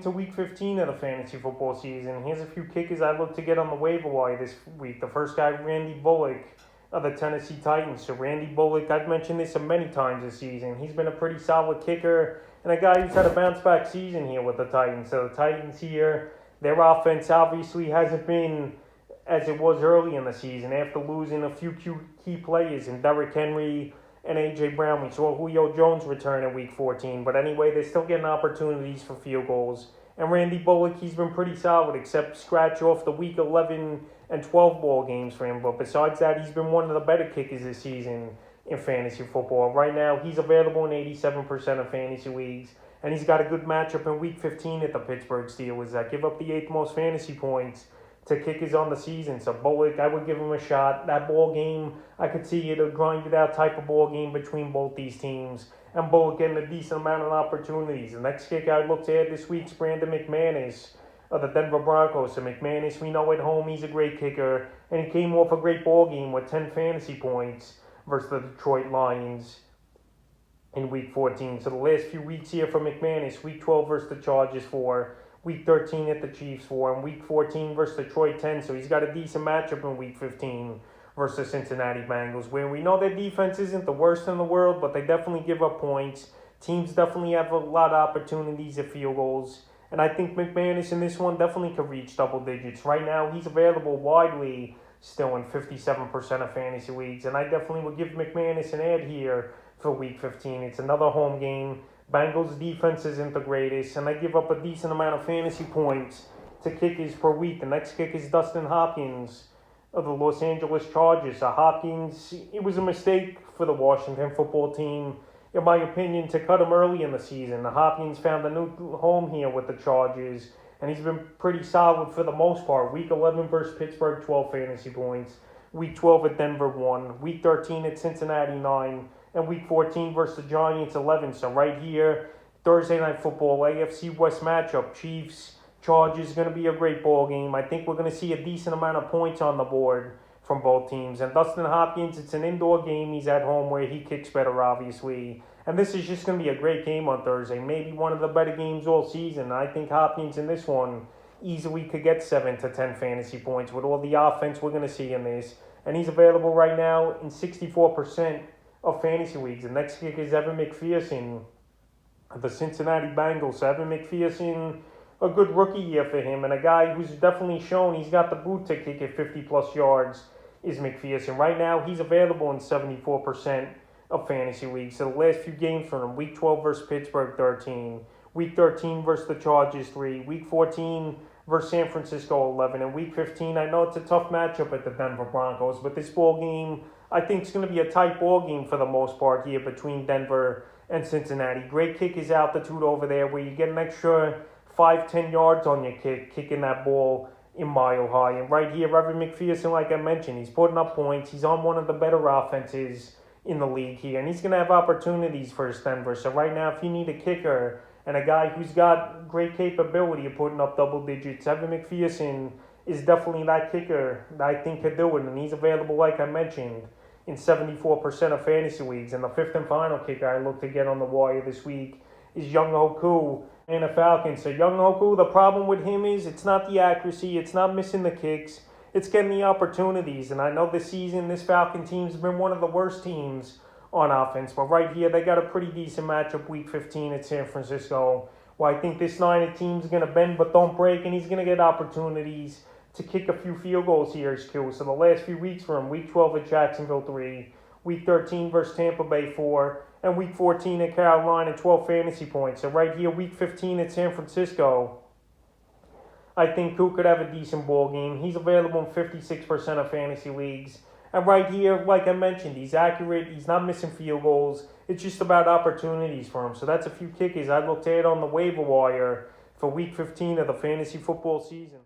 into week 15 of the fantasy football season. Here's a few kickers I look to get on the waiver wire this week. The first guy, Randy Bullock of the Tennessee Titans. So Randy Bullock, I've mentioned this many times this season. He's been a pretty solid kicker and a guy who's had a bounce back season here with the Titans. So the Titans here, their offense obviously hasn't been as it was early in the season after losing a few key players in Derrick Henry and A.J. Brown. We saw Julio Jones return in Week 14. But anyway, they're still getting opportunities for field goals. And Randy Bullock, he's been pretty solid, except scratch off the Week 11 and 12 ball games for him. But besides that, he's been one of the better kickers this season in fantasy football. Right now, he's available in 87% of fantasy leagues. And he's got a good matchup in Week 15 at the Pittsburgh Steelers that give up the 8th most fantasy points to kickers on the season. So Bullock, I would give him a shot. That ball game, I could see it a grinded out type of ball game between both these teams. And Bullock getting a decent amount of opportunities. The next kick I look to add this week's Brandon McManus of the Denver Broncos. So McManus, we know at home he's a great kicker. And he came off a great ball game with 10 fantasy points versus the Detroit Lions in Week 14. So the last few weeks here for McManus, Week 12 versus the Chargers 4. Week 13 at the Chiefs 4, and Week 14 versus Detroit 10. So he's got a decent matchup in Week 15 versus the Cincinnati Bengals, where we know their defense isn't the worst in the world, but they definitely give up points. Teams definitely have a lot of opportunities at field goals. And I think McManus in this one definitely could reach double digits. Right now, he's available widely still in 57% of fantasy leagues. And I definitely would give McManus an ad here for Week 15. It's another home game. Bengals defense isn't the greatest, and they give up a decent amount of fantasy points to kickers per week. The next kick is Dustin Hopkins of the Los Angeles Chargers. Hopkins, it was a mistake for the Washington football team, in my opinion, to cut him early in the season. Hopkins found a new home here with the Chargers, and he's been pretty solid for the most part. Week 11 versus Pittsburgh, 12 fantasy points. Week 12 at Denver, 1. Week 13 at Cincinnati, 9. And Week 14 versus the Giants, 11. So right here, Thursday Night Football, AFC West matchup, Chiefs, Chargers, going to be a great ball game. I think we're going to see a decent amount of points on the board from both teams. And Dustin Hopkins, it's an indoor game. He's at home where he kicks better, obviously. And this is just going to be a great game on Thursday. Maybe one of the better games all season. I think Hopkins in this one easily could get 7 to 10 fantasy points with all the offense we're going to see in this. And he's available right now in 64% of fantasy leagues. The next kick is Evan McPherson of the Cincinnati Bengals. Evan McPherson, a good rookie year for him, and a guy who's definitely shown he's got the boot to kick at 50-plus yards is McPherson. Right now, he's available in 74% of fantasy leagues. So the last few games for him, Week 12 versus Pittsburgh, 13. Week 13 versus the Chargers, 3. Week 14 versus San Francisco, 11. And Week 15, I know it's a tough matchup at the Denver Broncos, but this ball game, I think it's going to be a tight ball game for the most part here between Denver and Cincinnati. Great kick is altitude over there where you get an extra 5-10 yards on your kick, kicking that ball in mile high. And right here, Evan McPherson, like I mentioned, he's putting up points. He's on one of the better offenses in the league here, and he's going to have opportunities for his Denver. So right now, if you need a kicker and a guy who's got great capability of putting up double digits, Evan McPherson is definitely that kicker that I think could do it, and he's available, like I mentioned, in 74% of fantasy leagues. And the fifth and final kicker I look to get on the wire this week is Younghoe Koo and the Falcons. So Younghoe Koo, the problem with him is it's not the accuracy, it's not missing the kicks, it's getting the opportunities. And I know this season, this Falcon team's been one of the worst teams on offense. But right here, they got a pretty decent matchup Week 15 at San Francisco, where I think this Niner team's going to bend but don't break, and he's going to get opportunities to kick a few field goals here is Koo. So the last few weeks for him, Week 12 at Jacksonville, 3. Week 13 versus Tampa Bay, 4. And Week 14 at Carolina, 12 fantasy points. So right here, Week 15 at San Francisco, I think Koo could have a decent ball game. He's available in 56% of fantasy leagues. And right here, like I mentioned, he's accurate. He's not missing field goals. It's just about opportunities for him. So that's a few kickers I looked at on the waiver wire for Week 15 of the fantasy football season.